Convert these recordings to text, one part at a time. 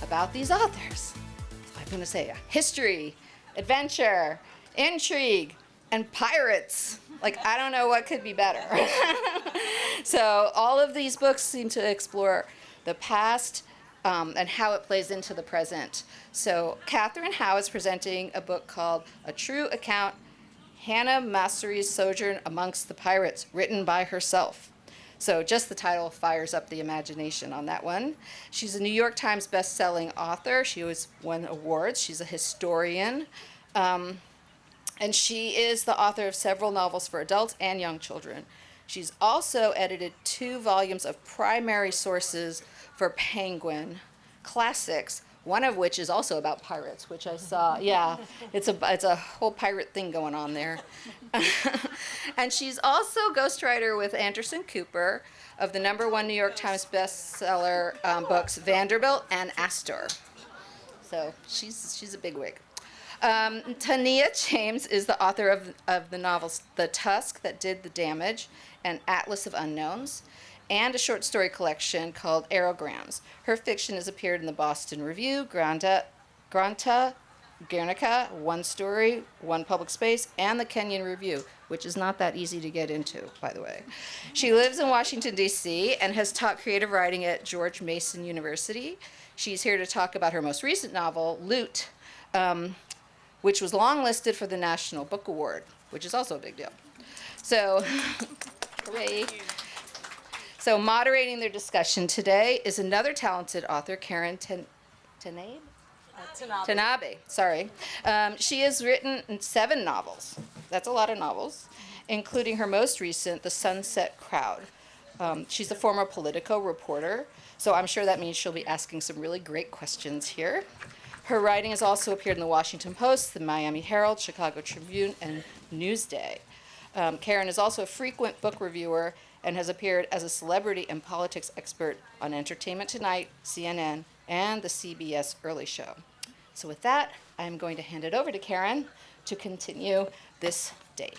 about these authors. So I'm going to say history, adventure, intrigue, and pirates. Like, I don't know what could be better. So all of these books seem to explore the past and how it plays into the present. So Katherine Howe is presenting a book called A True Account, Hannah Masury's Sojourn Amongst the Pirates, written by herself. So just the title fires up the imagination on that one. She's a New York Times best-selling author. She always won awards. She's a historian. And she is the author of several novels for adults and young children. She's also edited 2 volumes of primary sources for Penguin classics, one of which is also about pirates, which I saw. Yeah, it's a whole pirate thing going on there. And she's also ghostwriter with Anderson Cooper of the #1 New York Times bestseller books Vanderbilt and Astor. So she's a bigwig. Tania James is the author of the novels The Tusk That Did the Damage and Atlas of Unknowns, and a short story collection called Aerograms. Her fiction has appeared in the Boston Review, Granta, Guernica, One Story, One Public Space, and the Kenyon Review, which is not that easy to get into, by the way. She lives in Washington, D.C., and has taught creative writing at George Mason University. She's here to talk about her most recent novel, Loot, which was longlisted for the National Book Award, which is also a big deal. So, hooray. So moderating their discussion today is another talented author, Karin Tanabe? Tanabe, sorry. She has written 7 novels. That's a lot of novels, including her most recent, The Sunset Crowd. She's a former Politico reporter, so I'm sure that means she'll be asking some really great questions here. Her writing has also appeared in the Washington Post, the Miami Herald, Chicago Tribune, and Newsday. Karin is also a frequent book reviewer and has appeared as a celebrity and politics expert on Entertainment Tonight, CNN, and the CBS Early Show. So with that, I'm going to hand it over to Karin to continue this day.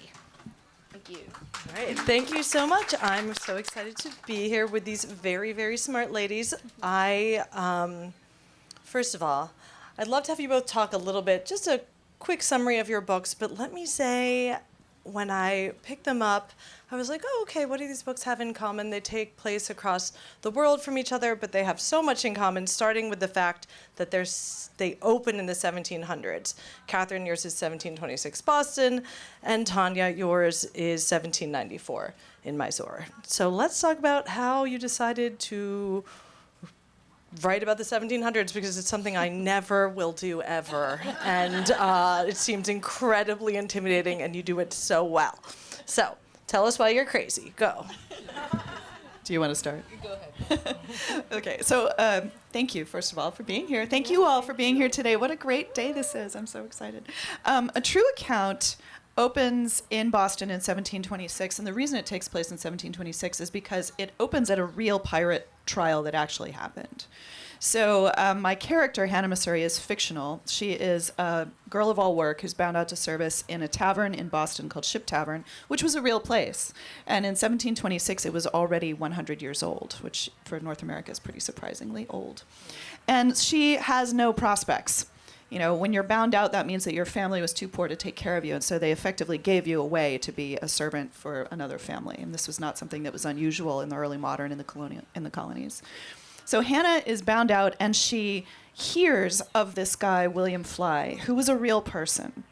Thank you. All right, thank you so much. I'm so excited to be here with these very, very smart ladies. First of all, I'd love to have you both talk a little bit, just a quick summary of your books, but let me say, when I picked them up, I was like, oh, okay, what do these books have in common? They take place across the world from each other, but they have so much in common, starting with the fact that they open in the 1700s. Katherine, yours is 1726 Boston, and Tania, yours is 1794 in Mysore. So let's talk about how you decided to write about the 1700s, because it's something I never will do ever. And it seems incredibly intimidating, and you do it so well. So tell us why you're crazy. Go. Do you want to start? Go ahead. Okay, so thank you, first of all, for being here. Thank you all for being here today. What a great day this is. I'm so excited. A True Account opens in Boston in 1726, and the reason it takes place in 1726 is because it opens at a real pirate trial that actually happened. So my character, Hannah Masury, is fictional. She is a girl of all work who's bound out to service in a tavern in Boston called Ship Tavern, which was a real place. And in 1726, it was already 100 years old, which for North America is pretty surprisingly old. And she has no prospects. You know, when you're bound out, that means that your family was too poor to take care of you, and so they effectively gave you away to be a servant for another family. And this was not something that was unusual in the early modern in the colonies. So Hannah is bound out, and she hears of this guy, William Fly, who was a real person.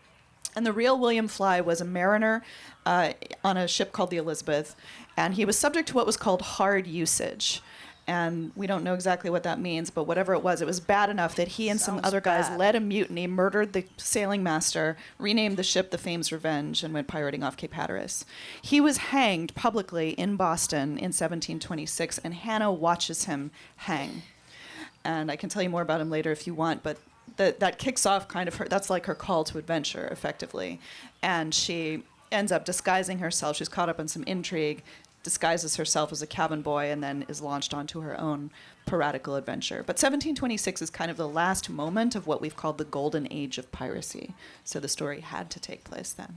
And the real William Fly was a mariner on a ship called the Elizabeth, and he was subject to what was called hard usage. And we don't know exactly what that means, but whatever it was bad enough that he and some other guys led a mutiny, murdered the sailing master, renamed the ship the Fame's Revenge, and went pirating off Cape Hatteras. He was hanged publicly in Boston in 1726, and Hannah watches him hang. And I can tell you more about him later if you want, but that kicks off kind of her, that's like her call to adventure, effectively. And she ends up disguising herself. She's caught up in some intrigue, disguises herself as a cabin boy, and then is launched onto her own piratical adventure. But 1726 is kind of the last moment of what we've called the golden age of piracy. So the story had to take place then.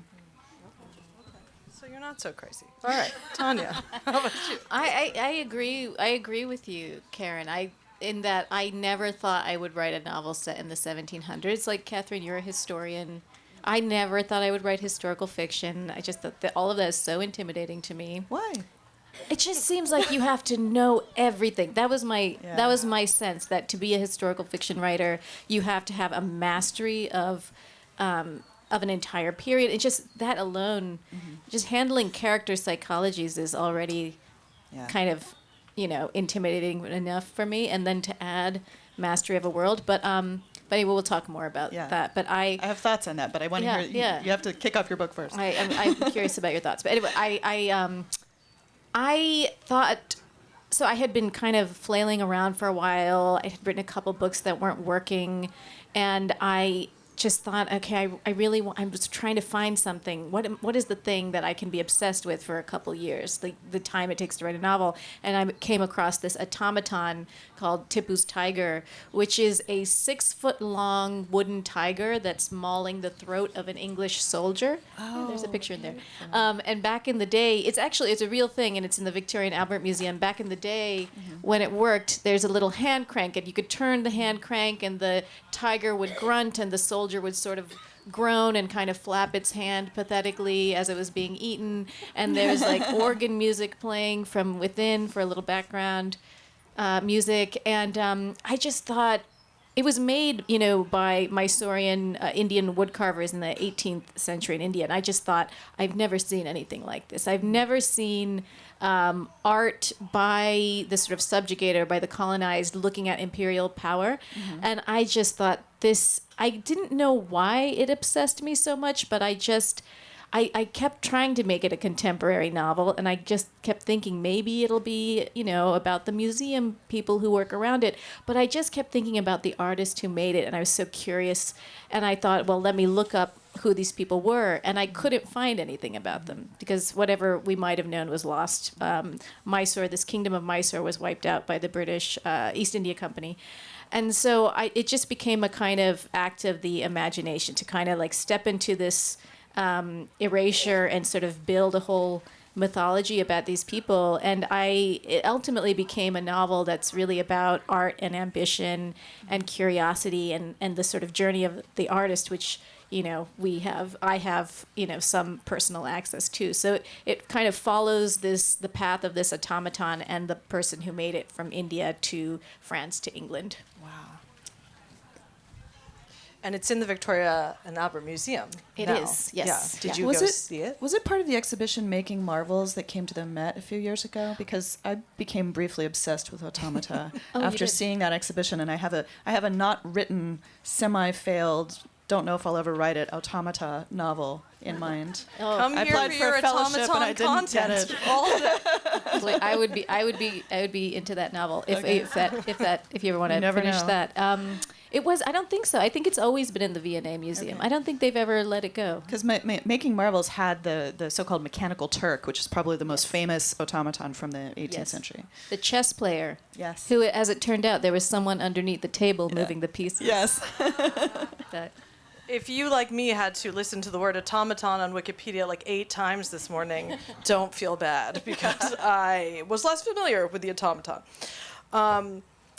So you're not so crazy. All right, Tania, how about you? I agree with you, Karin. in that I never thought I would write a novel set in the 1700s. Like, Katherine, you're a historian. I never thought I would write historical fiction. I just thought that all of that is so intimidating to me. Why? It just seems like you have to know everything. That was my Yeah. that was my sense, that to be a historical fiction writer, you have to have a mastery of an entire period. It just, that alone, just handling character psychologies is already kind of, intimidating enough for me. And then to add mastery of a world, but anyway, we'll talk more about that. But I have thoughts on that, but I want to hear. You have to kick off your book first. I'm curious about your thoughts. But anyway, I thought, so I had been kind of flailing around for a while. I had written a couple books that weren't working, and I just thought, okay, I really want, I was trying to find something. What is the thing that I can be obsessed with for a couple years, the time it takes to write a novel? And I came across this automaton called Tipu's Tiger, which is a 6-foot-long wooden tiger that's mauling the throat of an English soldier. Oh, there's a picture in there. And back in the day, it's a real thing, and it's in the Victorian Albert Museum. Back in the day, when it worked, there's a little hand crank, and you could turn the hand crank, and the tiger would grunt, and the soldier would sort of groan and kind of flap its hand pathetically as it was being eaten. And there's like organ music playing from within for a little background music. And I just thought, it was made, by Mysorean Indian woodcarvers in the 18th century in India. And I just thought, I've never seen anything like this. I've never seen art by the sort of subjugator, by the colonized, looking at imperial power. And I just thought I didn't know why it obsessed me so much, but I kept trying to make it a contemporary novel, and I just kept thinking maybe it'll be, about the museum people who work around it. But I just kept thinking about the artist who made it, and I was so curious. And I thought, well, let me look up who these people were, and I couldn't find anything about them because whatever we might have known was lost. Mysore, this kingdom of Mysore, was wiped out by the British East India Company. And so it just became a kind of act of the imagination to kind of like step into this erasure and sort of build a whole mythology about these people. And it ultimately became a novel that's really about art and ambition and curiosity and the sort of journey of the artist, which, I have, some personal access to. So it kind of follows the path of this automaton and the person who made it from India to France to England. Wow. And it's in the Victoria and Albert Museum. It now. is, yes. Yeah. Did you go see it? Was it part of the exhibition Making Marvels that came to the Met a few years ago? Because I became briefly obsessed with automata after seeing that exhibition, and I have a not written, semi-failed, don't know if I'll ever write it, automata novel in mind. Come I here applied for for your a fellowship and I automaton didn't get content. it. All of it. I would be into that novel if you ever want to never finish know. that. It was. I don't think so. I think it's always been in the V&A Museum. Okay. I don't think they've ever let it go. Because Making Marvels had the so-called Mechanical Turk, which is probably the most famous automaton from the 18th century. The chess player. Yes. Who, as it turned out, there was someone underneath the table moving the pieces. Yes. That. If you, like me, had to listen to the word automaton on Wikipedia like 8 times this morning, don't feel bad, because I was less familiar with the automaton.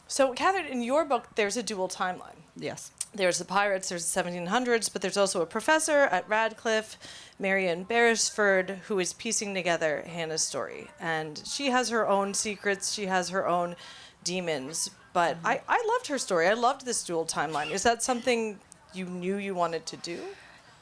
So, Katherine, in your book, there's a dual timeline. Yes. There's the Pyrates, there's the 1700s, but there's also a professor at Radcliffe, Marion Beresford, who is piecing together Hannah's story. And she has her own secrets, she has her own demons, but I loved her story. I loved this dual timeline. Is that something you knew you wanted to do?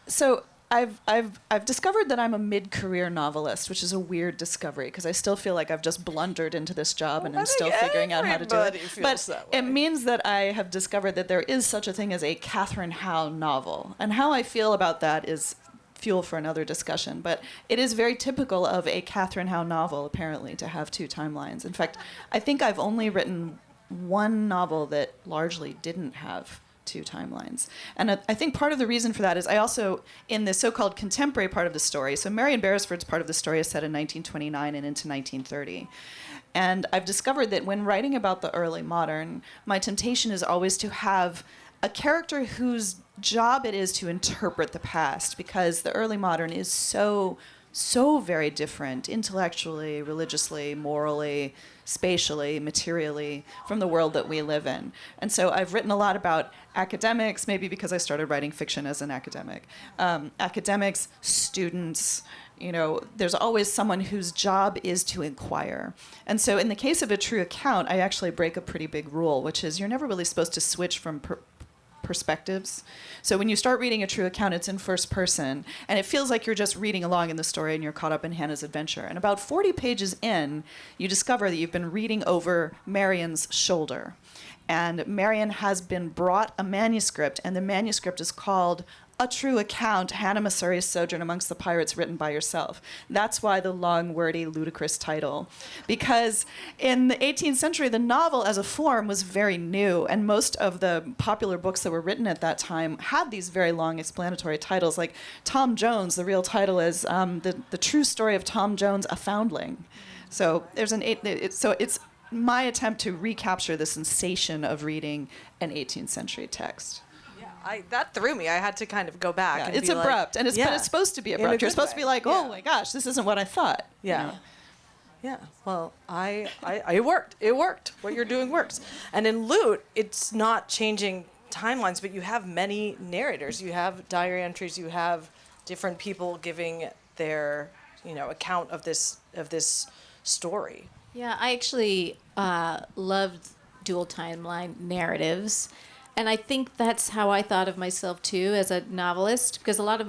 So I've discovered that I'm a mid-career novelist, which is a weird discovery because I still feel like I've just blundered into this job and I'm still figuring out how to do it. But it means that I have discovered that there is such a thing as a Katherine Howe novel. And how I feel about that is fuel for another discussion. But it is very typical of a Katherine Howe novel, apparently, to have 2 timelines. In fact, I think I've only written one novel that largely didn't have 2 timelines. And I think part of the reason for that is I also, in the so-called contemporary part of the story, so Marion Beresford's part of the story is set in 1929 and into 1930. And I've discovered that when writing about the early modern, my temptation is always to have a character whose job it is to interpret the past, because the early modern is so so very different intellectually, religiously, morally, spatially, materially from the world that we live in. And so I've written a lot about academics, maybe because I started writing fiction as an academic. Academics, students, there's always someone whose job is to inquire. And so in the case of a true account, I actually break a pretty big rule, which is you're never really supposed to switch from perspectives. So when you start reading a true account, it's in first person, and it feels like you're just reading along in the story and you're caught up in Hannah's adventure. And about 40 pages in, you discover that you've been reading over Marion's shoulder. And Marion has been brought a manuscript, and the manuscript is called A True Account, Hannah Masury's Sojourn Amongst the Pirates, written by yourself. That's why the long, wordy, ludicrous title. Because in the 18th century, the novel as a form was very new, and most of the popular books that were written at that time had these very long explanatory titles, like Tom Jones. The real title is the True Story of Tom Jones, a Foundling. So it's my attempt to recapture the sensation of reading an 18th century text. That threw me. I had to kind of go back. Yeah, and it's be abrupt, like, and but it's supposed to be abrupt. You're supposed to be like, oh my gosh, this isn't what I thought. Yeah. Yeah. Well, it worked. It worked. What you're doing works. And in Loot, it's not changing timelines, but you have many narrators. You have diary entries. You have different people giving their, account of this story. Yeah, I actually loved dual timeline narratives. And I think that's how I thought of myself, too, as a novelist, because a lot of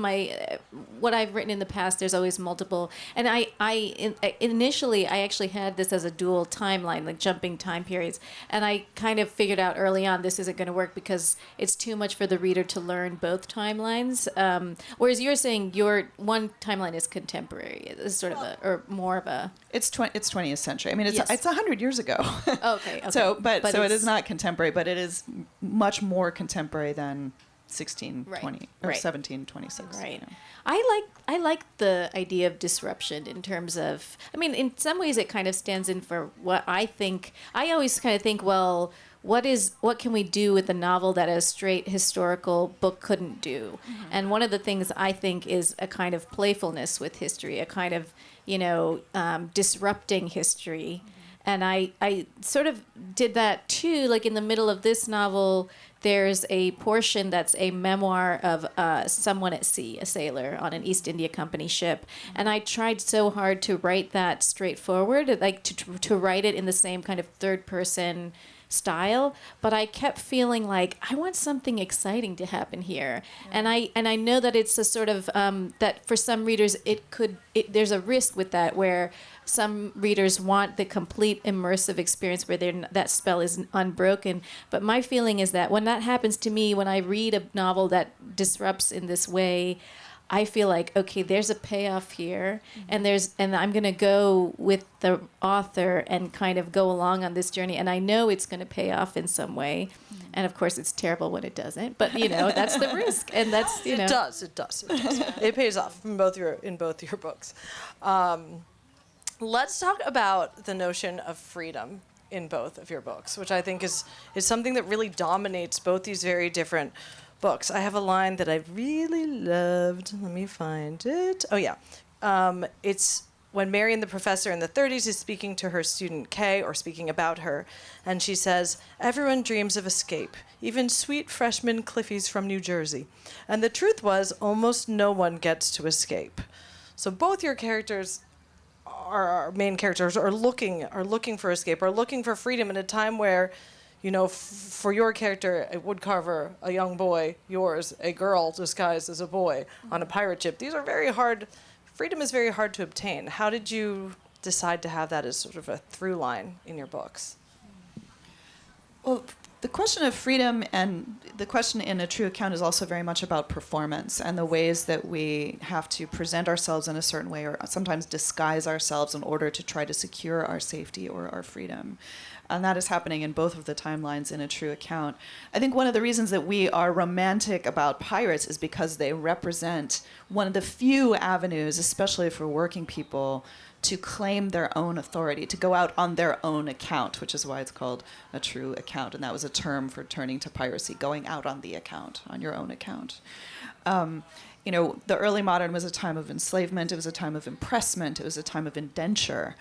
what I've written in the past, there's always multiple. And initially, I actually had this as a dual timeline, like jumping time periods. And I kind of figured out early on this isn't going to work because it's too much for the reader to learn both timelines. Whereas you're saying your one timeline is contemporary, it's sort of or more of a... It's 20th century. I mean, it's Yes. it's 100 years ago. Okay. So it is it's not contemporary, but it is much more contemporary than 1620 or Right. 1726. Right. I like the idea of disruption in terms of, I mean, in some ways it kind of stands in for what I think. I always kind of think, well, what can we do with a novel that a straight historical book couldn't do? Mm-hmm. And one of the things I think is a kind of playfulness with history, a kind of, disrupting history. Mm-hmm. And I sort of did that too, like in the middle of this novel, there's a portion that's a memoir of someone at sea, a sailor on an East India Company ship. And I tried so hard to write that straightforward, like to write it in the same kind of third person style, but I kept feeling like I want something exciting to happen here. Yeah. And I know that it's a sort of that for some readers there's a risk with that where some readers want the complete immersive experience where that spell is unbroken. But my feeling is that when that happens to me, when I read a novel that disrupts in this way, I feel like, okay, there's a payoff here, and I'm going to go with the author and kind of go along on this journey, and I know it's going to pay off in some way. And of course, it's terrible when it doesn't, but that's the risk, and that's It does. It pays off in both your books. Let's talk about the notion of freedom in both of your books, which I think is something that really dominates both these very different books. I have a line that I really loved. Let me find it. Oh, yeah. It's when Marion, the professor in the 30s, is speaking to her student Kay, or speaking about her, and she says, "Everyone dreams of escape, even sweet freshman Cliffies from New Jersey. And the truth was, almost no one gets to escape." So both your characters, our main characters, are looking for escape, are looking for freedom in a time where, for your character, a woodcarver, a young boy, yours, a girl disguised as a boy on a pirate ship. These are very hard. Freedom is very hard to obtain. How did you decide to have that as sort of a through line in your books? Well, the question of freedom and the question in A True Account is also very much about performance and the ways that we have to present ourselves in a certain way, or sometimes disguise ourselves in order to try to secure our safety or our freedom. And that is happening in both of the timelines in A True Account. I think one of the reasons that we are romantic about pirates is because they represent one of the few avenues, especially for working people, to claim their own authority, to go out on their own account, which is why it's called A True Account. And that was a term for turning to piracy, going out on the account, on your own account. the early modern was a time of enslavement. It was a time of impressment. It was a time of indenture.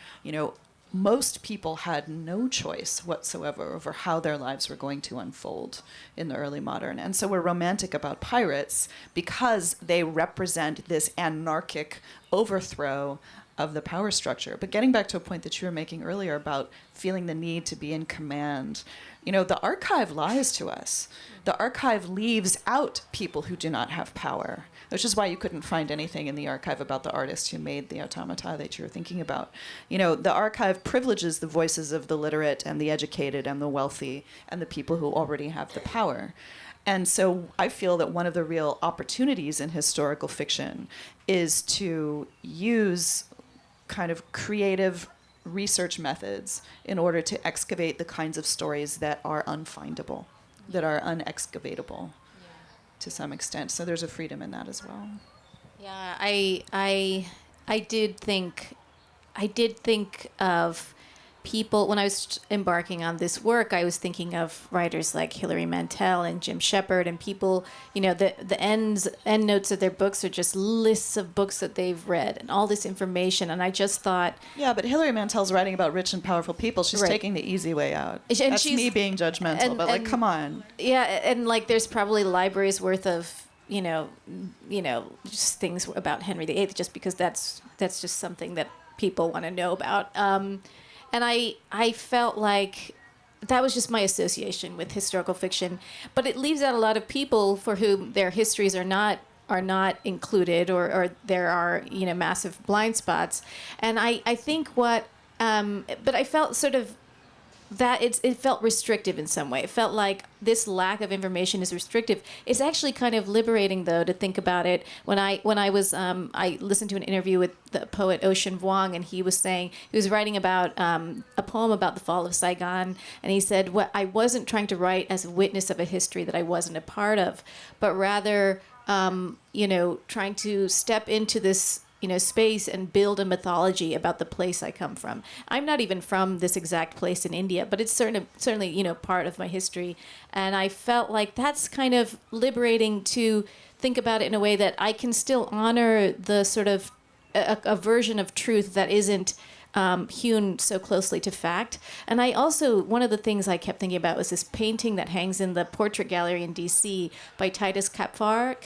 Most people had no choice whatsoever over how their lives were going to unfold in the early modern. And so we're romantic about pirates because they represent this anarchic overthrow of the power structure. But getting back to a point that you were making earlier about feeling the need to be in command, the archive lies to us. The archive leaves out people who do not have power, which is why you couldn't find anything in the archive about the artist who made the automata that you were thinking about. The archive privileges the voices of the literate and the educated and the wealthy and the people who already have the power. And so I feel that one of the real opportunities in historical fiction is to use kind of creative research methods in order to excavate the kinds of stories that are unfindable, that are unexcavatable to some extent. So there's a freedom in that as well. Yeah, I did think of people when I was embarking on this work. I was thinking of writers like Hilary Mantel and Jim Shepard, and people, the end notes of their books are just lists of books that they've read and all this information. And I just thought, yeah, but Hilary Mantel's writing about rich and powerful people. She's right. taking the easy way out. And that's me being judgmental, but come on. Yeah, and there's probably libraries worth of just things about Henry VIII, just because that's just something that people want to know about. And I felt like that was just my association with historical fiction, but it leaves out a lot of people for whom their histories are not included, or there are massive blind spots. And I think but I felt sort of that it felt restrictive in some way. It felt like this lack of information is restrictive. It's actually kind of liberating, though, to think about it. When I listened to an interview with the poet Ocean Vuong, and he was writing about a poem about the fall of Saigon, and he said, I wasn't trying to write as a witness of a history that I wasn't a part of, but rather, trying to step into this space and build a mythology about the place I come from. I'm not even from this exact place in India, but it's certainly part of my history. And I felt like that's kind of liberating to think about it in a way that I can still honor the sort of a version of truth that isn't hewn so closely to fact. And I also, one of the things I kept thinking about was this painting that hangs in the Portrait Gallery in D.C. by Titus Kapar.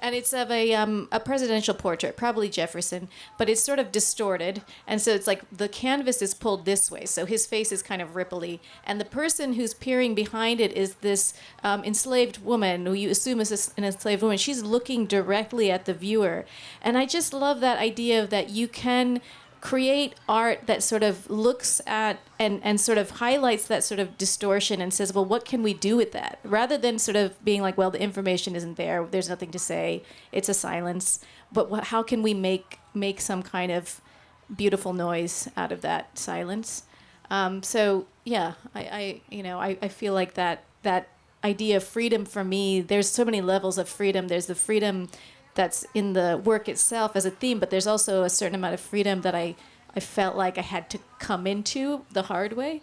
And it's of a presidential portrait, probably Jefferson, but it's sort of distorted. And so it's like the canvas is pulled this way, so his face is kind of ripply. And the person who's peering behind it is this enslaved woman, who you assume is an enslaved woman. She's looking directly at the viewer. And I just love that idea of that you can create art that sort of looks at and sort of highlights that sort of distortion and says, well, what can we do with that? Rather than sort of being like, well, the information isn't there, there's nothing to say, it's a silence. But how can we make some kind of beautiful noise out of that silence? So yeah, I feel like that idea of freedom for me, there's so many levels of freedom. There's the freedom that's in the work itself as a theme, but there's also a certain amount of freedom that I felt like I had to come into the hard way.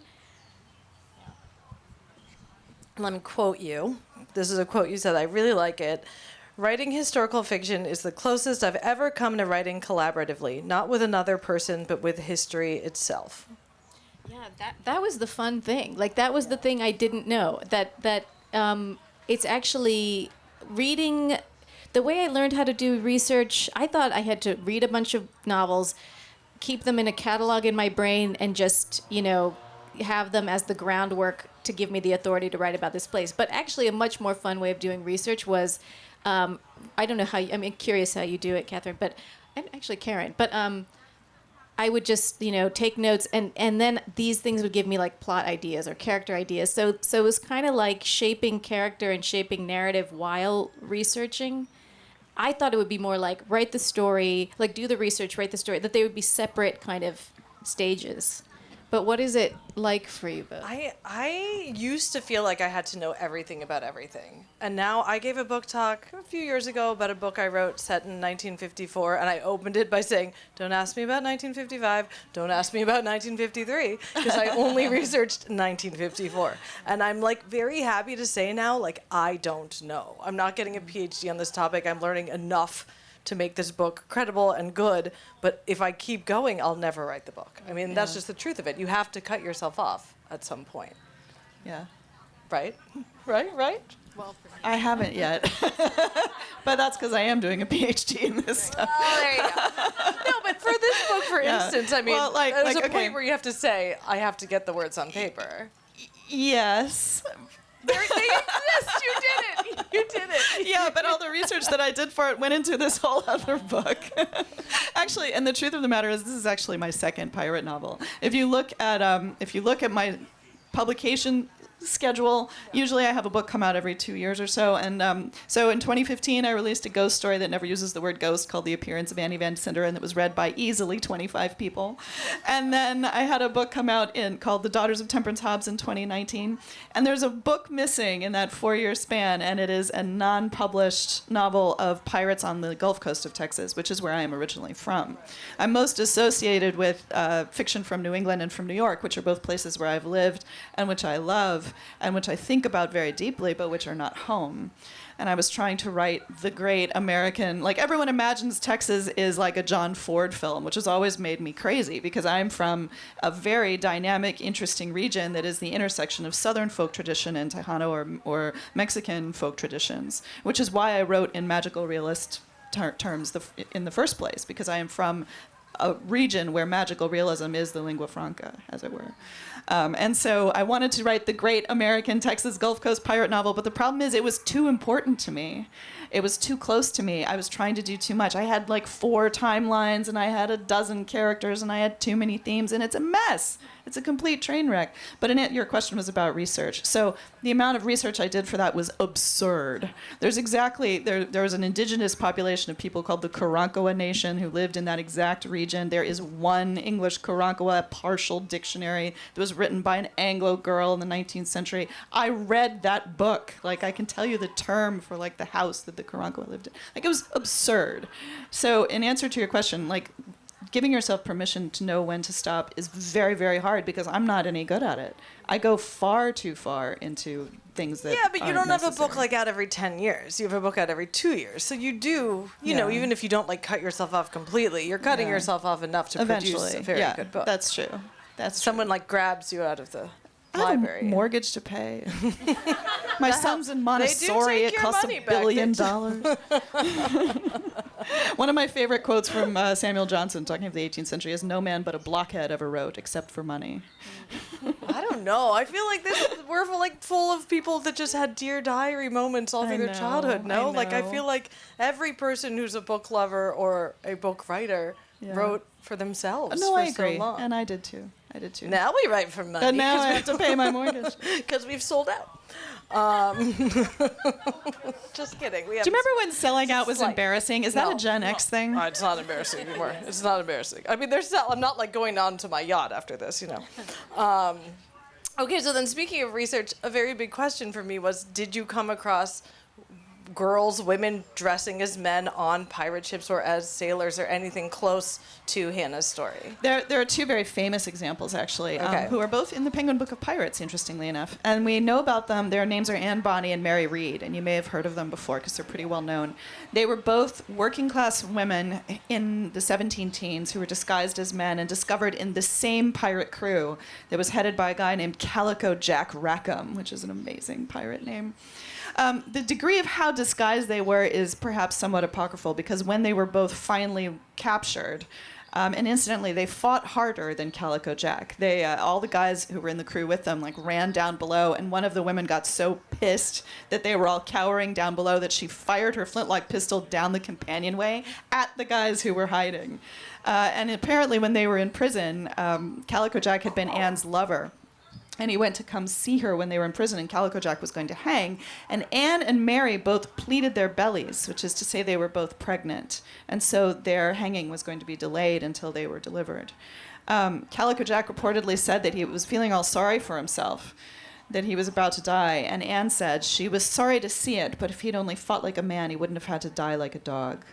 Let me quote you. This is a quote you said. I really like it. Writing historical fiction is the closest I've ever come to writing collaboratively, not with another person, but with history itself. Yeah, that was the fun thing. Like, that was the thing I didn't know. That it's actually reading. The way I learned how to do research, I thought I had to read a bunch of novels, keep them in a catalog in my brain, and just, have them as the groundwork to give me the authority to write about this place. But actually, a much more fun way of doing research was, I don't know I'm curious how you do it, Katherine, but I'm actually Karin. But I would just, take notes, and then these things would give me like plot ideas or character ideas. So it was kind of like shaping character and shaping narrative while researching. I thought it would be more like do the research, write the story, that they would be separate kind of stages. But what is it like for you both? I used to feel like I had to know everything about everything. And now I gave a book talk a few years ago about a book I wrote set in 1954, and I opened it by saying, don't ask me about 1955, don't ask me about 1953, because I only researched 1954. And I'm like very happy to say now, like, I don't know. I'm not getting a PhD on this topic. I'm learning enough to make this book credible and good, but if I keep going, I'll never write the book. I mean, that's just the truth of it. You have to cut yourself off at some point. Yeah. Right? Right? Well, I haven't yet. But that's because I am doing a PhD in this stuff. Oh, there you go. No, but for this book, for instance, I mean, well, there's a point where you have to say, I have to get the words on paper. Yes. They exist. You did it. You did it. Yeah, but all the research that I did for it went into this whole other book. Actually, and the truth of the matter is, this is actually my second pirate novel. If you look at my publication schedule, usually I have a book come out every 2 years or so. And so in 2015, I released a ghost story that never uses the word ghost called The Appearance of Annie Van Cinder, and that was read by easily 25 people. And then I had a book come out called The Daughters of Temperance Hobbs in 2019. And there's a book missing in that 4-year span, and it is a non-published novel of pirates on the Gulf Coast of Texas, which is where I am originally from. I'm most associated with fiction from New England and from New York, which are both places where I've lived and which I love, and which I think about very deeply, but which are not home. And I was trying to write the great American, like everyone imagines Texas is like a John Ford film, which has always made me crazy because I'm from a very dynamic, interesting region that is the intersection of Southern folk tradition and Tejano or Mexican folk traditions, which is why I wrote in magical realist terms in the first place, because I am from a region where magical realism is the lingua franca, as it were. And so I wanted to write the great American Texas Gulf Coast pirate novel, but the problem is it was too important to me. It was too close to me. I was trying to do too much. I had like 4 timelines, and I had a dozen characters, and I had too many themes, and it's a mess. It's a complete train wreck. But in it, your question was about research. So the amount of research I did for that was absurd. There was an indigenous population of people called the Karankawa Nation who lived in that exact region. There is one English Karankawa partial dictionary that was written by an Anglo girl in the 19th century. I read that book. Like, I can tell you the term for like the house that the Karankawa lived in. Like, it was absurd. So in answer to your question, like, giving yourself permission to know when to stop is very, very hard because I'm not any good at it. I go far too far into things that but you aren't don't have a necessary. book like out every 10 years. You have a book out every 2 years. So you do, you know, even if you don't like cut yourself off completely, you're cutting yourself off enough to produce a very good book. That's true. Someone like grabs you out of the I have library. a mortgage to pay. My son's in Montessori. It take your costs money $1 back. billion. One of my favorite quotes from Samuel Johnson, talking of the 18th century, is, "No man but a blockhead ever wrote, except for money." I don't know. I feel like we're like full of people that just had Dear Diary moments all through their childhood. No, like I feel like every person who's a book lover or a book writer wrote for themselves. No, for I agree, so long. and I did too. Now we write for money. But now I have to pay my mortgage. Because we've sold out. Just kidding. Do you remember when selling out was embarrassing? Is that a Gen X thing? It's not embarrassing anymore. It's not embarrassing. I mean, I'm not like going on to my yacht after this, you know. Okay, so then speaking of research, a very big question for me was, did you come across women dressing as men on pirate ships or as sailors or anything close to Hannah's story? There are 2 very famous examples, actually, who are both in the Penguin Book of Pirates, interestingly enough. And we know about them. Their names are Anne Bonny and Mary Read, and you may have heard of them before because they're pretty well known. They were both working-class women in the 17 teens who were disguised as men and discovered in the same pirate crew that was headed by a guy named Calico Jack Rackham, which is an amazing pirate name. The degree of how disguised they were is perhaps somewhat apocryphal because when they were both finally captured, and incidentally, they fought harder than Calico Jack. They, all the guys who were in the crew with them, like ran down below, and one of the women got so pissed that they were all cowering down below that she fired her flintlock pistol down the companionway at the guys who were hiding. And apparently, when they were in prison, Calico Jack had been Anne's lover. And he went to come see her when they were in prison, and Calico Jack was going to hang. And Anne and Mary both pleated their bellies, which is to say they were both pregnant. And so their hanging was going to be delayed until they were delivered. Calico Jack reportedly said that he was feeling all sorry for himself, that he was about to die. And Anne said she was sorry to see it, but if he'd only fought like a man, he wouldn't have had to die like a dog.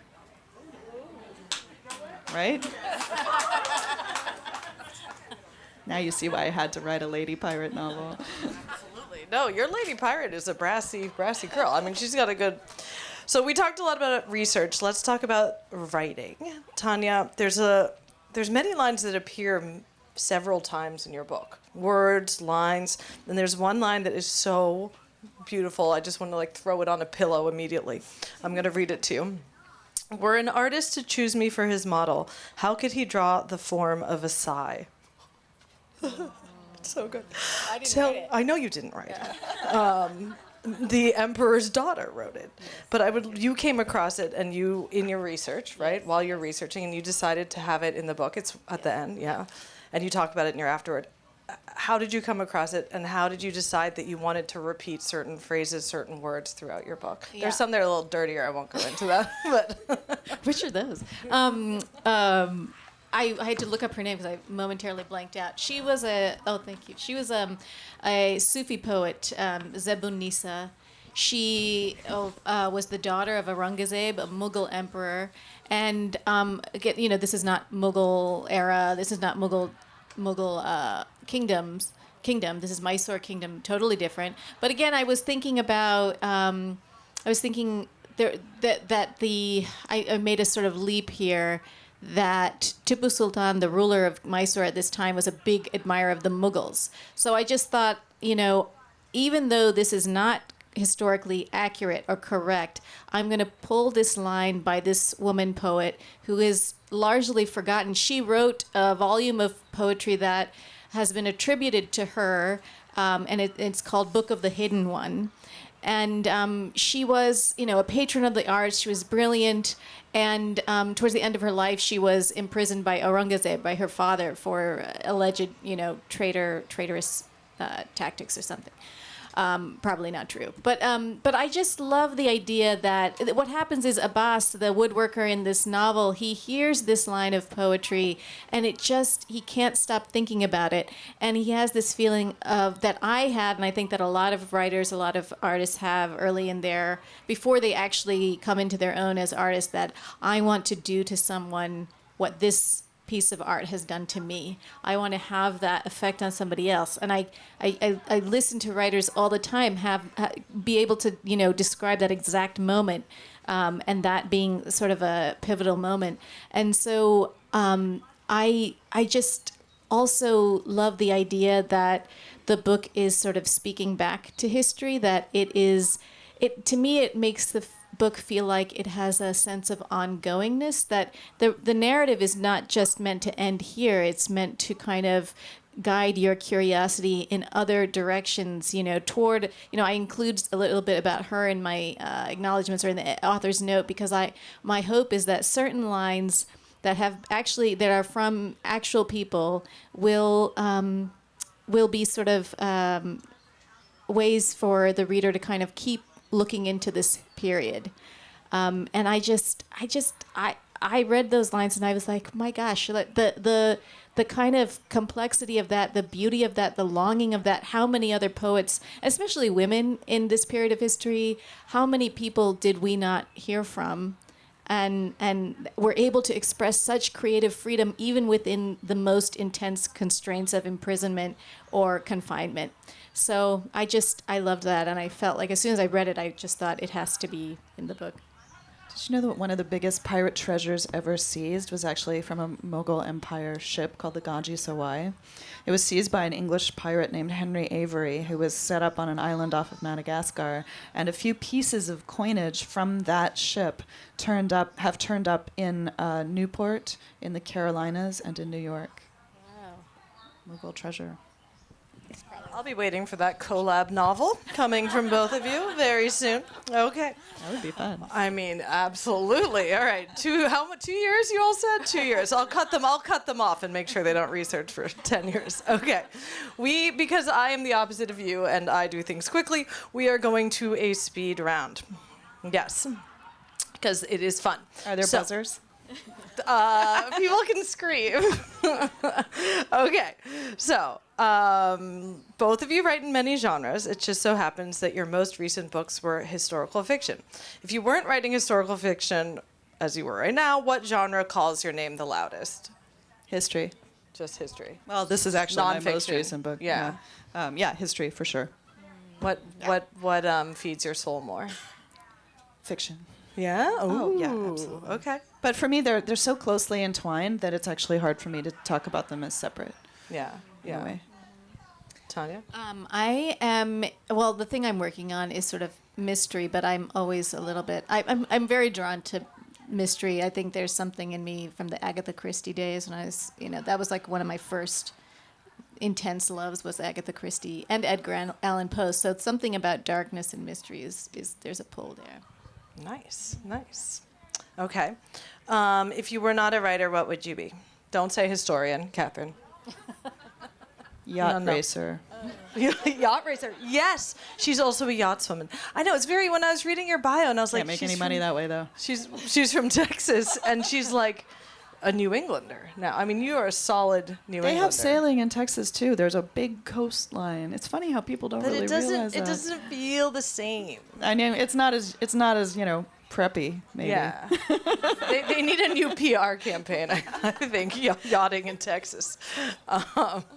Right? Now you see why I had to write a lady pirate novel. Absolutely. No, your lady pirate is a brassy girl. I mean, she's got a good... So we talked a lot about research. Let's talk about writing. Tania, there's many lines that appear several times in your book. Words, lines, and there's one line that is so beautiful. I just want to throw it on a pillow immediately. I'm going to read it to you. Were an artist to choose me for his model, how could he draw the form of a sigh? It's so good. I didn't write it. I know you didn't write it. The Emperor's Daughter wrote it, but you came across it, and you, in your research, right, while you're researching, and you decided to have it in the book. It's at the end, yeah, and you talk about it in your afterward. How did you come across it, and how did you decide that you wanted to repeat certain phrases, certain words throughout your book? Yeah. There's some that are a little dirtier. I won't go into that, but Which are those? I had to look up her name because I momentarily blanked out. She was thank you. She was a Sufi poet, Zebun-Nisa. She was the daughter of Aurangzeb, a Mughal emperor. And again, this is not Mughal era. This is not Mughal kingdom. This is Mysore kingdom, totally different. But again, I was thinking about. I made a sort of leap here. That Tipu Sultan, the ruler of Mysore at this time, was a big admirer of the Mughals. So I just thought, even though this is not historically accurate or correct, I'm going to pull this line by this woman poet who is largely forgotten. She wrote a volume of poetry that has been attributed to her, and it's called Book of the Hidden One. And she was, a patron of the arts. She was brilliant. And towards the end of her life, she was imprisoned by Aurangzeb, by her father, for alleged, traitorous tactics or something. Probably not true. But I just love the idea that what happens is Abbas, the woodworker in this novel, he hears this line of poetry and he can't stop thinking about it. And he has this feeling of that I had, and I think that a lot of writers, a lot of artists have early in before they actually come into their own as artists, that I want to do to someone what this piece of art has done to me. I want to have that effect on somebody else. And I listen to writers all the time be able to describe that exact moment, and that being sort of a pivotal moment. And so I just also love the idea that the book is sort of speaking back to history, that to me it makes the book feel like it has a sense of ongoingness, that the narrative is not just meant to end here. It's meant to kind of guide your curiosity in other directions, toward, I include a little bit about her in my acknowledgments or in the author's note, because my hope is that certain lines that are from actual people will be sort of ways for the reader to kind of keep looking into this period. And I read those lines and I was like, my gosh, the kind of complexity of that, the beauty of that, the longing of that, how many other poets, especially women in this period of history, how many people did we not hear from and were able to express such creative freedom even within the most intense constraints of imprisonment or confinement. So I loved that, and I felt like as soon as I read it, I just thought it has to be in the book. Did you know that one of the biggest pirate treasures ever seized was actually from a Mughal Empire ship called the Ganji Sawai? It was seized by an English pirate named Henry Avery, who was set up on an island off of Madagascar, and a few pieces of coinage from that ship have turned up in Newport, in the Carolinas, and in New York. Wow. Mughal treasure. I'll be waiting for that collab novel coming from both of you very soon. Okay. That would be fun. I mean, absolutely. All right. 2 years you all said? 2 years. I'll cut them off and make sure they don't research for 10 years. Okay. Because I am the opposite of you and I do things quickly, we are going to a speed round. Yes. Because it is fun. Are there buzzers? People can scream. Okay, so both of you write in many genres. It just so happens that your most recent books were historical fiction. If you weren't writing historical fiction, as you were right now, what genre calls your name the loudest? History. Just history. Well, this is actually my most Nonfiction. recent book. Yeah. Yeah, history for sure. What feeds your soul more? Fiction. Yeah. Oh, yeah, Ooh, absolutely. Okay. But for me, they're so closely entwined that it's actually hard for me to talk about them as separate. Yeah. In a way. Tanya. I am, well, the thing I'm working on is sort of mystery, but I'm always a little bit, I'm very drawn to mystery. I think there's something in me from the Agatha Christie days when I was, that was like one of my first intense loves was Agatha Christie and Edgar Allan Poe. So it's something about darkness and mystery is there's a pull there. Nice. Okay. If you were not a writer, what would you be? Don't say historian, Katherine. Yacht No. racer. Yacht racer. Yes, she's also a yachtswoman. I know. It's very. When I was reading your bio, and I was Can't like, make she's any money that way, though. She's from Texas, and she's like a New Englander. Now, I mean, you are a solid New Englander. They have sailing in Texas, too. There's a big coastline. It's funny how people don't but really realize that. it doesn't feel the same. I mean, it's not as preppy, maybe. Yeah. they need a new PR campaign, I think, yachting in Texas.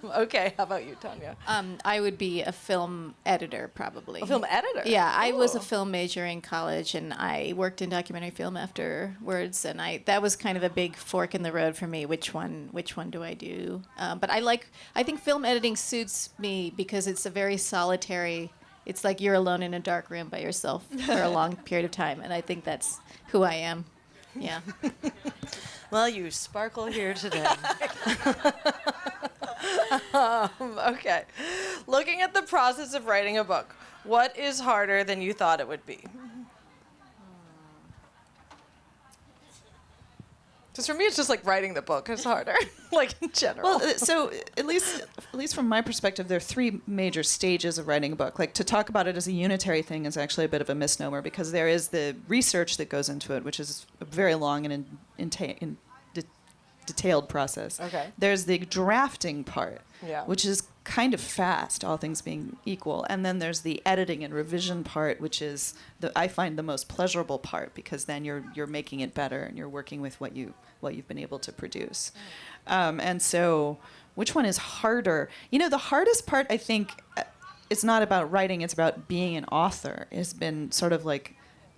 Okay, how about you, Tanya? I would be a film editor, probably. A film editor? Yeah, I was a Cool. film major in college, and I worked in documentary film afterwards, and that was kind of a big fork in the road for me. Which one do I do? But I think film editing suits me because it's a very solitary. It's like you're alone in a dark room by yourself for a long period of time, and I think that's who I am. Yeah. Well, you sparkle here today. Okay. Looking at the process of writing a book, what is harder than you thought it would be? Because for me, it's just like writing the book is harder, like in general. Well, so at least from my perspective, there are three major stages of writing a book. Like to talk about it as a unitary thing is actually a bit of a misnomer because there is the research that goes into it, which is a very long and detailed process. Okay. There's the drafting part, Yeah. which is kind of fast, all things being equal. And then there's the editing and revision part, which is I find the most pleasurable part because then you're making it better and you're working with what you've been able to produce. And so, which one is harder? The hardest part, I think, it's not about writing; it's about being an author. Has been sort of like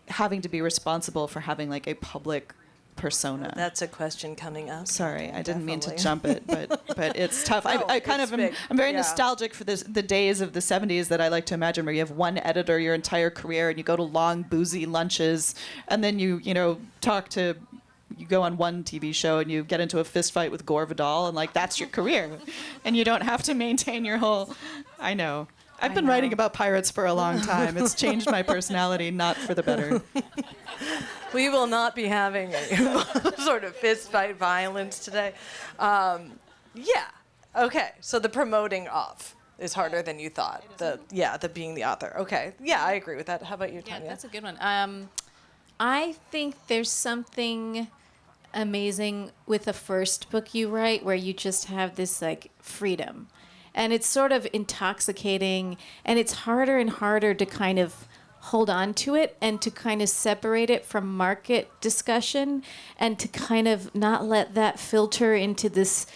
having to be responsible for having like a public persona. That's a question coming up. Sorry, I didn't mean to Definitely. jump it, but it's tough. No, I kind it's of big. I'm very Yeah. nostalgic for the days of the 70s that I like to imagine where you have one editor your entire career and you go to long boozy lunches and then you go on one TV show and you get into a fist fight with Gore Vidal and like that's your career and you don't have to maintain your whole I know. I've been writing about pirates for a long time. It's changed my personality, not for the better. We will not be having a sort of fist fight violence today. Yeah. Okay. So the promoting of is harder than you thought. The being the author. Okay. Yeah, I agree with that. How about you, Yeah, Tanya? that's a good one. I think there's something amazing with the first book you write where you just have this like freedom. And it's sort of intoxicating and it's harder and harder to kind of hold on to it and to kind of separate it from market discussion and to kind of not let that filter into this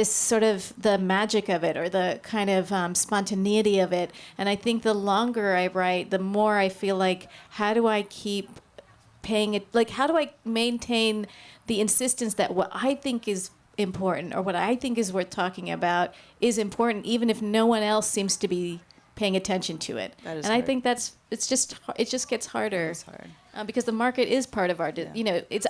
sort of the magic of it or the kind of spontaneity of it. And I think the longer I write, the more I feel like, how do I keep paying it? Like, how do I maintain the insistence that what I think is important or what I think is worth talking about is important, even if no one else seems to be paying attention to it. That is and I hard. think it just gets harder. It's hard. Because the market is part of our,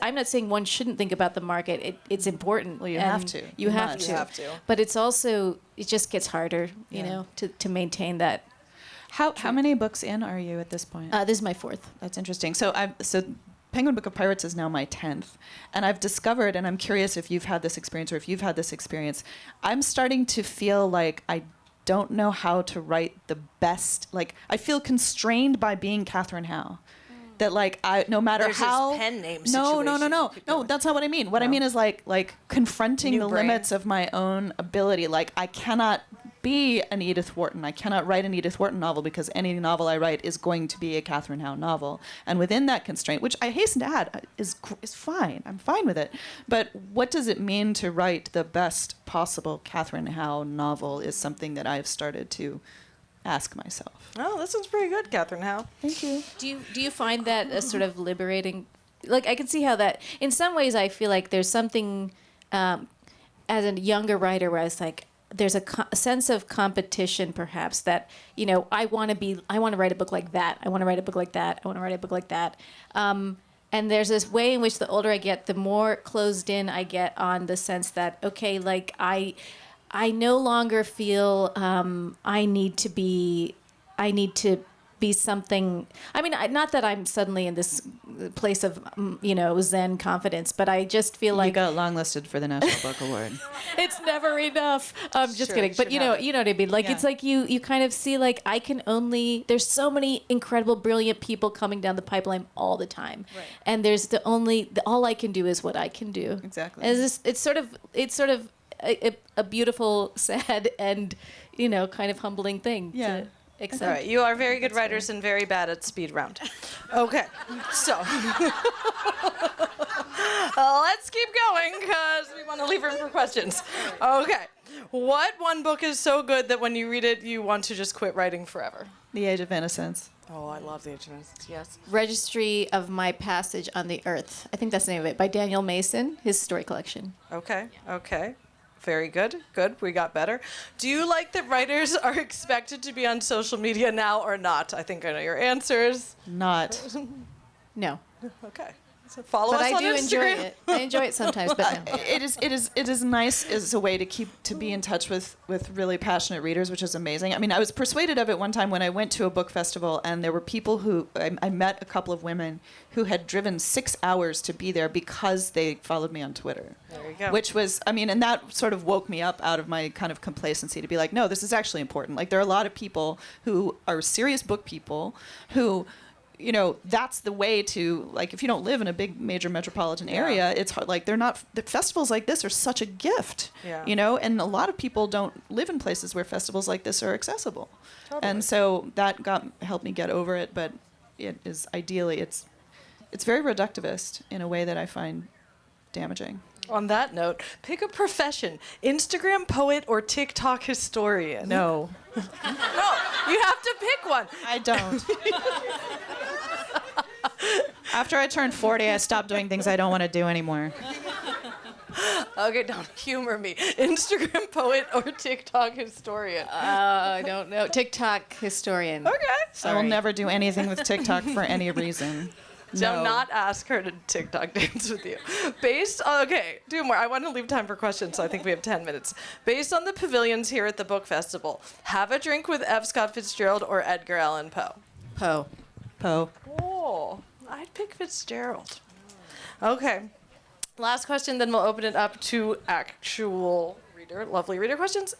I'm not saying one shouldn't think about the market. It's important. Well, you and have to. You have must. to. You have to. But it's also, it just gets harder, to maintain that. How many books in are you at this point? This is my fourth. That's interesting. So Penguin Book of Pirates is now my 10th. And I've discovered, and I'm curious if you've had this experience or if you've had this experience, I'm starting to feel like I don't know how to write the best. Like, I feel constrained by being Katherine Howe. that like no matter There's this how pen name no situation. Keep going. that's not what I mean. What I mean is like confronting New the brain. limits of my own ability. Like I cannot be an Edith Wharton. I cannot write an Edith Wharton novel because any novel I write is going to be a Katherine Howe novel. And within that constraint, which I hasten to add is fine. I'm fine with it. But what does it mean to write the best possible Katherine Howe novel is something that I've started to ask myself. Oh, that sounds pretty good, Katherine Howe. Thank you. Do you find that a sort of liberating? Like I can see how that in some ways I feel like there's something as a younger writer where I was like there's a sense of competition perhaps that I want to write a book like that. I want to write a book like that. I want to write a book like that. And there's this way in which the older I get, the more closed in I get on the sense that okay, like I no longer feel I need to be something. I mean, not that I'm suddenly in this place of Zen confidence, but I just feel like you got longlisted for the National Book Award. it's never enough. I'm just Sure, kidding, but you know what I mean. Like Yeah. it's like you kind of see like I can only. There's so many incredible, brilliant people coming down the pipeline all the time, Right. and there's all I can do is what I can do. Exactly. And it's sort of a beautiful, sad, and kind of humbling thing. Yeah. To accept. All right, you are very good writers and very bad at speed round. Okay, so let's keep going because we want to leave room for questions. Okay, what one book is so good that when you read it, you want to just quit writing forever? The Age of Innocence. Oh, I love The Age of Innocence, yes. Registry of My Passage on the Earth. I think that's the name of it, by Daniel Mason, his story collection. Okay. Very good. Good. We got better. Do you like that writers are expected to be on social media now or not? I think I know your answers. Not. No. Okay. So follow But us I on do Instagram. enjoy it. I enjoy it sometimes, but no. It is nice as a way to be in touch with really passionate readers, which is amazing. I mean, I was persuaded of it one time when I went to a book festival, and there were people who I met a couple of women who had driven 6 hours to be there because they followed me on Twitter. There you go. Which was, I mean, and that sort of woke me up out of my kind of complacency to be like, no, this is actually important. Like, there are a lot of people who are serious book people who, that's the way to, like, if you don't live in a big major metropolitan area, it's hard. Like, the festivals like this are such a gift, Yeah. and a lot of people don't live in places where festivals like this are accessible. Totally. And so that helped me get over it, but it is ideally, it's very reductivist in a way that I find damaging. On that note, pick a profession: Instagram poet or TikTok historian. No, No, you have to pick one. I don't. After I turned 40, I stopped doing things I don't want to do anymore. Okay, don't humor me. Instagram poet or TikTok historian. I don't know. TikTok historian. Okay. I will never do anything with TikTok for any reason. Do No. not ask her to TikTok dance with you. Okay, two more. I want to leave time for questions, so I think we have 10 minutes. Based on the pavilions here at the book festival, have a drink with F. Scott Fitzgerald or Edgar Allan Poe? Poe. Poe. Oh, I'd pick Fitzgerald. Okay. Last question, then we'll open it up to actual lovely reader questions.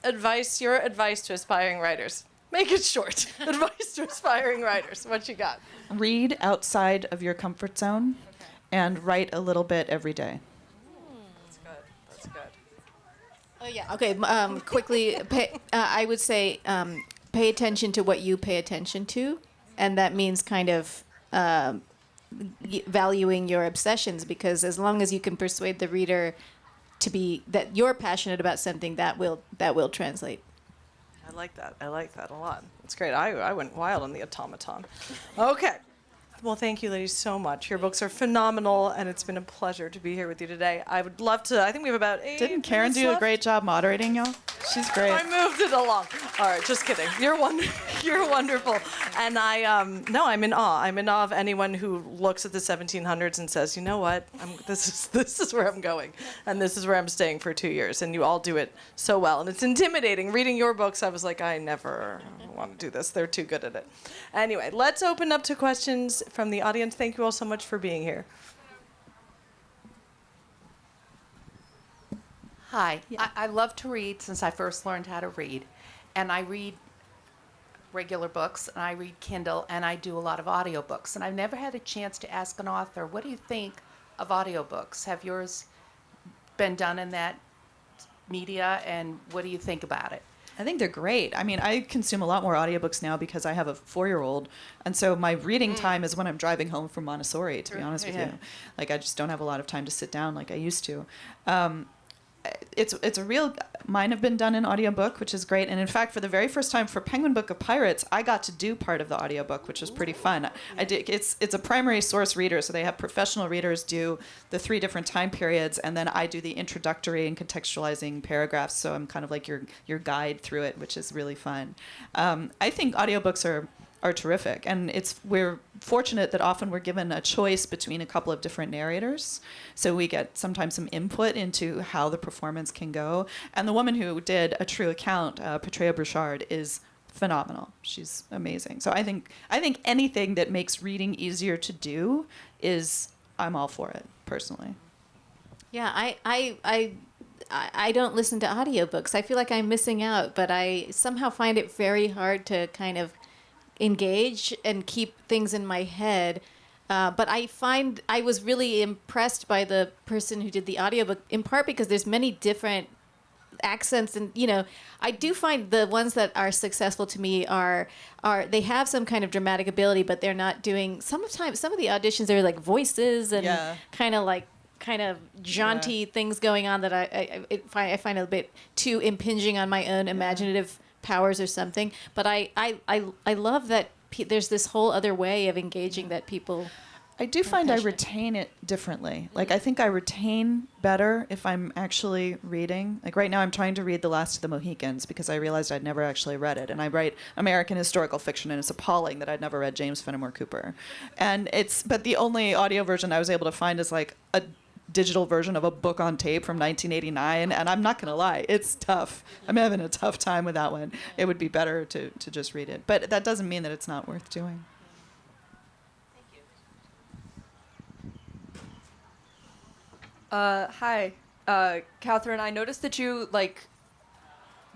Your advice to aspiring writers. Make it short. Advice to aspiring writers. What you got? Read outside of your comfort zone and write a little bit every day. That's good. Oh yeah. Okay. Quickly, I would say pay attention to what you pay attention to, and that means kind of valuing your obsessions, because as long as you can persuade the reader to be that you're passionate about something, that will translate. I like that. I like that a lot. It's great. I went wild on the automaton. Okay. Well, thank you, ladies, so much. Your books are phenomenal, and it's been a pleasure to be here with you today. I would love to. I think we have about 8 Didn't Karin minutes do a left. great job moderating, y'all? She's great. I moved it along. All right, just kidding. You're You're wonderful. And I'm in awe. I'm in awe of anyone who looks at the 1700s and says, you know what? This is where I'm going, and this is where I'm staying for 2 years. And you all do it so well. And it's intimidating. Reading your books, I was like, I never want to do this. They're too good at it. Anyway, let's open up to questions from the audience. Thank you all so much for being here. Hi. I love to read since I first learned how to read. And I read regular books, and I read Kindle, and I do a lot of audiobooks. And I've never had a chance to ask an author, what do you think of audiobooks? Have yours been done in that media, and what do you think about it? I think they're great. I mean, I consume a lot more audiobooks now because I have a 4-year-old. And so my reading time is when I'm driving home from Montessori, to be honest with you. Like, I just don't have a lot of time to sit down like I used to. It's a real, mine have been done in audiobook, which is great. And in fact, for the very first time for Penguin Book of Pirates, I got to do part of the audiobook, which was pretty fun. It's a primary source reader, so they have professional readers do the 3 different time periods, and then I do the introductory and contextualizing paragraphs, so I'm kind of like your guide through it, which is really fun. I think audiobooks are terrific, and we're fortunate that often we're given a choice between a couple of different narrators, so we get sometimes some input into how the performance can go. And the woman who did A True Account, Patria Burchard, is phenomenal. She's amazing. So I think anything that makes reading easier to do I'm all for it personally. Yeah, I don't listen to audiobooks. I feel like I'm missing out, but I somehow find it very hard to kind of engage and keep things in my head. But I find I was really impressed by the person who did the audiobook, in part because there's many different accents, and I do find the ones that are successful to me are they have some kind of dramatic ability, but they're not doing some of the auditions are like voices and kind of jaunty things going on that I find a bit too impinging on my own imaginative powers or something. But I love that there's this whole other way of engaging that people. I do find I retain it differently. Like, I think I retain better if I'm actually reading. Like, right now I'm trying to read The Last of the Mohicans because I realized I'd never actually read it. And I write American historical fiction, and it's appalling that I'd never read James Fenimore Cooper. But the only audio version I was able to find is like a digital version of a book on tape from 1989, and I'm not gonna lie, it's tough. I'm having a tough time with that one. It would be better to just read it, but that doesn't mean that it's not worth doing. Hi, Katherine. I noticed that you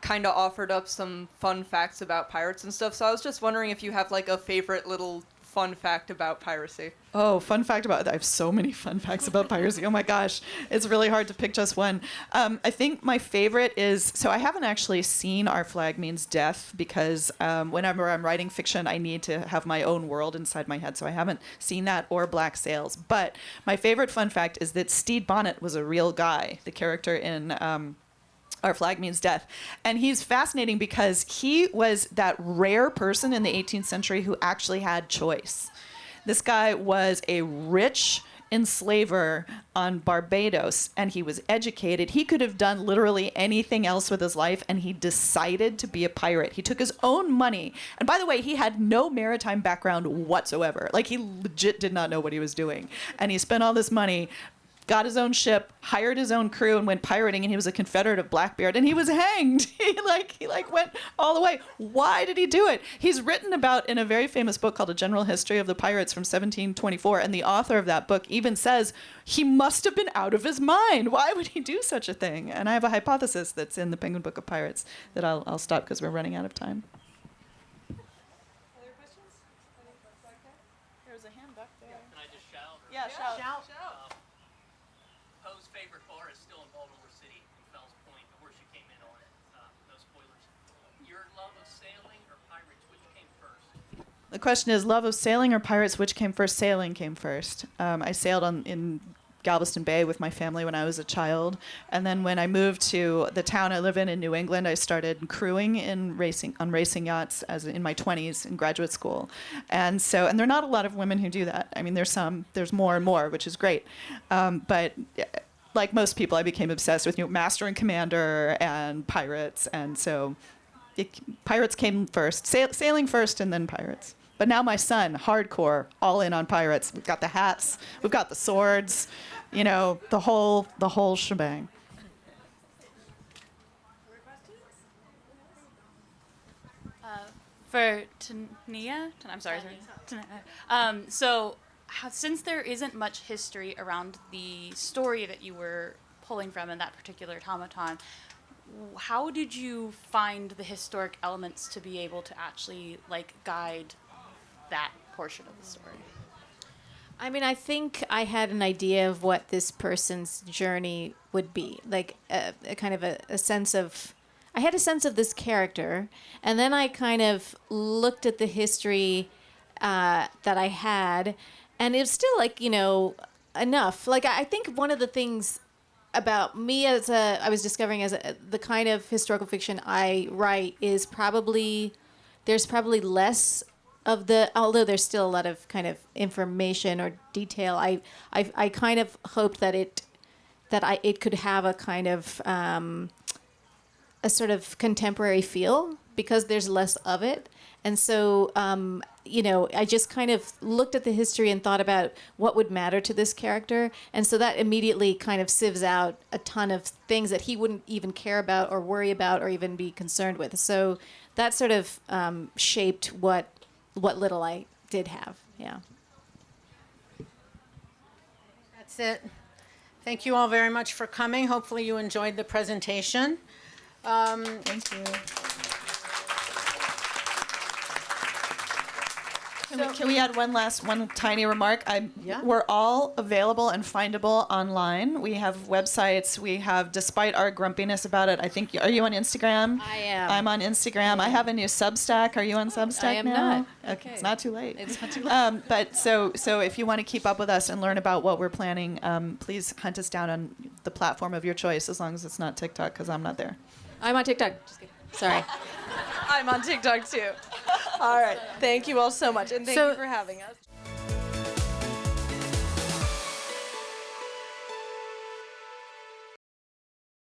kind of offered up some fun facts about pirates and stuff. So I was just wondering if you have a favorite little fun fact about piracy. Oh, fun fact about I have so many fun facts about piracy. Oh my gosh, it's really hard to pick just one. I think my favorite is, so I haven't actually seen Our Flag Means Death because whenever I'm writing fiction, I need to have my own world inside my head. So I haven't seen that or Black Sails. But my favorite fun fact is that Stede Bonnet was a real guy, the character in Our Flag Means Death. And he's fascinating because he was that rare person in the 18th century who actually had choice. This guy was a rich enslaver on Barbados, and he was educated. He could have done literally anything else with his life, and he decided to be a pirate. He took his own money. And by the way, he had no maritime background whatsoever. Like, he legit did not know what he was doing. And he spent all this money, got his own ship, hired his own crew, and went pirating, and he was a Confederate of Blackbeard, and he was hanged. He went all the way. Why did he do it? He's written about in a very famous book called A General History of the Pirates from 1724, and the author of that book even says he must have been out of his mind. Why would he do such a thing? And I have a hypothesis that's in the Penguin Book of Pirates that I'll stop because we're running out of time. Other questions? There's a hand back there. Can I just shout? Yeah, shout. Poe's favorite bar is still in Baltimore City in Fells Point, the horse you came in on it. No spoilers. Your love of sailing or pirates, which came first? The question is, love of sailing or pirates, which came first? Sailing came first. I sailed in Galveston Bay with my family when I was a child. And then when I moved to the town I live in New England, I started crewing on racing yachts in my 20s in graduate school. And there are not a lot of women who do that. I mean, there's more and more, which is great. But like most people, I became obsessed with Master and Commander and pirates. And so pirates came first, sailing first and then pirates. But now my son, hardcore, all in on pirates. We've got the hats, we've got the swords, the whole shebang. For Tania, I'm sorry. Since there isn't much history around the story that you were pulling from in that particular automaton, how did you find the historic elements to be able to actually like guide that portion of the story? I mean, I think I had an idea of what this person's journey would be, like a kind of a sense of. I had a sense of this character, and then I kind of looked at the history that I had, and it was still like, enough. Like, I think one of the things about me I was discovering the kind of historical fiction I write is there's probably less of although there's still a lot of kind of information or detail. I kind of hoped that it could have a kind of a sort of contemporary feel because there's less of it. And so, I just kind of looked at the history and thought about what would matter to this character. And so that immediately kind of sieves out a ton of things that he wouldn't even care about or worry about or even be concerned with. So that sort of shaped what little I did have. Yeah. That's it. Thank you all very much for coming. Hopefully you enjoyed the presentation. Thank you. Can we add one tiny remark? Yeah. We're all available and findable online. We have websites. We have, despite our grumpiness about it, I think, are you on Instagram? I am. I'm on Instagram. I have a new Substack. Are you on Substack I am now? not. Okay. It's not too late. It's not too late. But so if you want to keep up with us and learn about what we're planning, please hunt us down on the platform of your choice, as long as it's not TikTok, because I'm not there. I'm on TikTok. Just kidding. Sorry. I'm on TikTok too. All right. Thank you all so much, and thank you for having us.